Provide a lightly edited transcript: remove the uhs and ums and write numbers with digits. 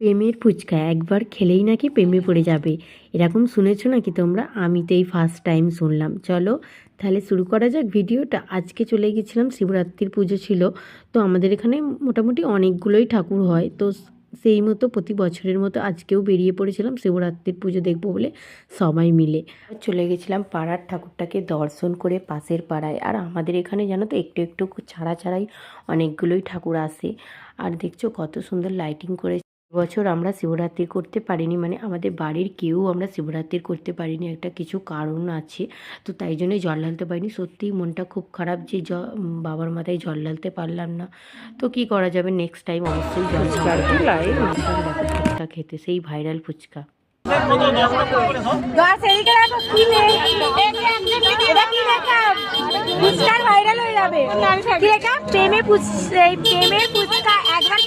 প্রেমের ফুচকা একবার খেলেই নাকি প্রেমে পড়ে যাবে, এরকম শুনেছো নাকি তোমরা? আমি তো এই ফার্স্ট টাইম শুনলাম। চলো তাহলে শুরু করা যাক ভিডিওটা। আজকে চলে গেছিলাম, শিবরাত্রির পুজো ছিল। তো আমাদের এখানে মোটামুটি অনেকগুলোই ঠাকুর হয়, তো সেই মতো প্রতি বছরের মতো আজকেও বেরিয়ে পড়েছিলাম শিবরাত্রির পুজো দেখবো বলে সবাই মিলে। চলে গেছিলাম পাড়ার ঠাকুরটাকে দর্শন করে পাশের পাড়ায়। আর আমাদের এখানে জানো তো একটু একটু ছাড়া ছাড়াই অনেকগুলোই ঠাকুর আসে। আর দেখছো কত সুন্দর লাইটিং করে। বছর আমরা শিবরাত্রি করতে পারিনি, মানে আমাদের বাড়ির কেউ আমরা শিবরাত্রি করতে পারিনি, একটা কিছু কারণ আছে। তো তাই জন্যই জল ঢালতে পারিনি। সত্যিই মনটা খুব খারাপ যে বাবার মাথায় জল ঢালতে পারলাম না। তো কি করা যাবে, নেক্সট টাইম অবশ্যই জল ঢালতে ফুচকা খেতে, সেই ভাইরাল ফুচকা। ভাইরাল হয়ে যাবে প্রেমের ফুচকা একবার